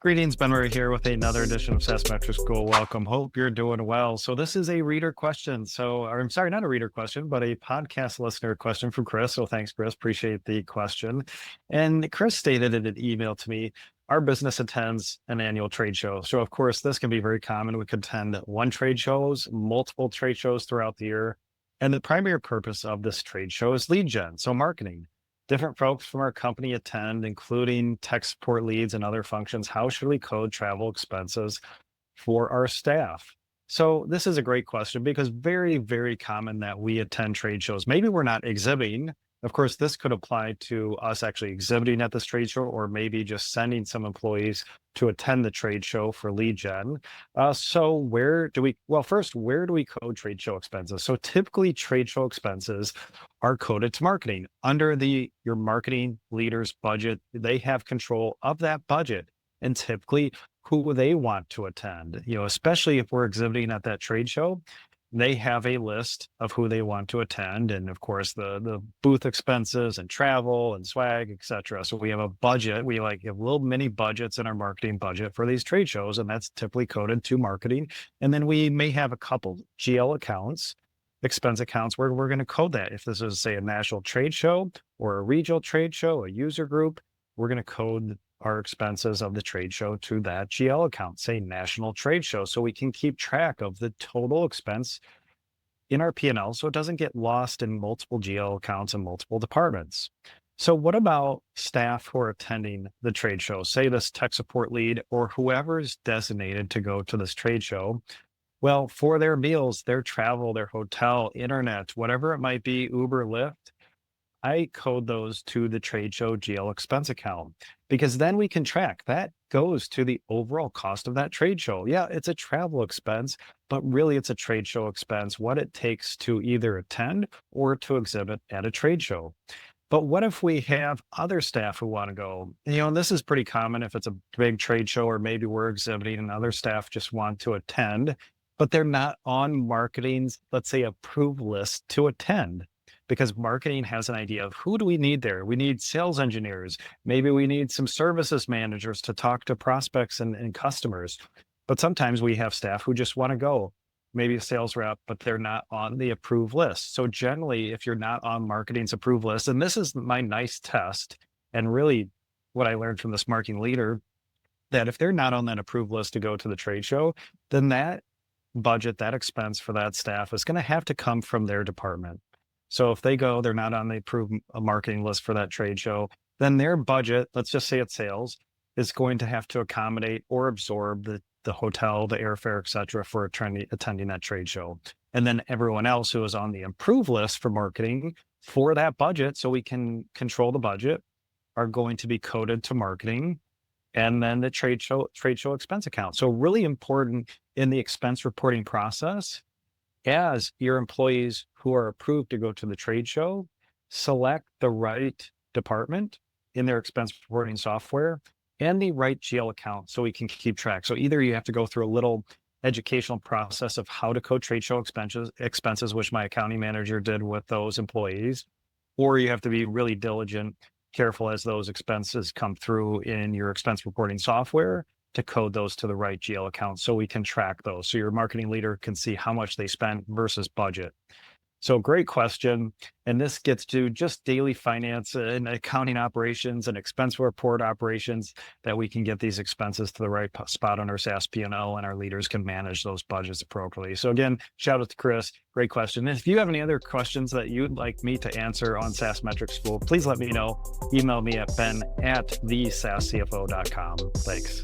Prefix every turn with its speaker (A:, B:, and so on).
A: Greetings, Ben Murray here with another edition of SaaS Metrics School. Welcome. Hope you're doing well. So this is a reader question. Or I'm sorry, not a reader question, but a podcast listener question from Chris. So thanks, Chris. Appreciate the question. And Chris stated in an email to me, our business attends an annual trade show. So of course, this can be very common. We could attend one trade shows, multiple trade shows throughout the year. And the primary purpose of this trade show is lead gen, so marketing. Different folks from our company attend, including tech support leads and other functions. How should we code travel expenses for our staff? So this is a great question because very, very common that we attend trade shows. Maybe we're not exhibiting. Of course, this could apply to us actually exhibiting at this trade show, or maybe just sending some employees to attend the trade show for lead gen. So first, where do we code trade show expenses? So typically trade show expenses are coded to marketing under your marketing leader's budget. They have control of that budget and typically who they want to attend, especially if we're exhibiting at that trade show. They have a list of who they want to attend. And of course, the booth expenses and travel and swag, et cetera. So we have a budget. We have little mini budgets in our marketing budget for these trade shows, and that's typically coded to marketing. And then we may have a couple GL accounts, expense accounts, where we're going to code that. If this is, say, a national trade show or a regional trade show, a user group, we're going to code our expenses of the trade show to that GL account, say national trade show, so we can keep track of the total expense in our P&L so it doesn't get lost in multiple GL accounts and multiple departments. So what about staff who are attending the trade show, say this tech support lead or whoever is designated to go to this trade show? Well, for their meals, their travel, their hotel, internet, whatever it might be, Uber, Lyft, I code those to the trade show GL expense account because then we can track that goes to the overall cost of that trade show. Yeah, it's a travel expense, but really it's a trade show expense, what it takes to either attend or to exhibit at a trade show. But what if we have other staff who want to go? And this is pretty common if it's a big trade show or maybe we're exhibiting and other staff just want to attend, but they're not on marketing's, let's say, approved list to attend. Because marketing has an idea of who do we need there? We need sales engineers. Maybe we need some services managers to talk to prospects and customers. But sometimes we have staff who just want to go, maybe a sales rep, but they're not on the approved list. So generally, if you're not on marketing's approved list, and this is my nice test, and really what I learned from this marketing leader, that if they're not on that approved list to go to the trade show, then that budget, that expense for that staff is going to have to come from their department. So if they go, they're not on the approved marketing list for that trade show, then their budget, let's just say it's sales, is going to have to accommodate or absorb the hotel, the airfare, et cetera, for attending that trade show. And then everyone else who is on the approved list for marketing for that budget, so we can control the budget, are going to be coded to marketing and then the trade show expense account. So really important in the expense reporting process. As your employees who are approved to go to the trade show, select the right department in their expense reporting software and the right GL account so we can keep track. So either you have to go through a little educational process of how to code trade show expenses, which my accounting manager did with those employees, or you have to be really diligent, careful as those expenses come through in your expense reporting software to code those to the right GL account so we can track those. So your marketing leader can see how much they spent versus budget. So great question. And this gets to just daily finance and accounting operations and expense report operations that we can get these expenses to the right spot on our SaaS P&L and our leaders can manage those budgets appropriately. So again, shout out to Chris. Great question. And if you have any other questions that you'd like me to answer on SaaS Metrics School, please let me know. Email me at ben@thesaascfo.com. Thanks.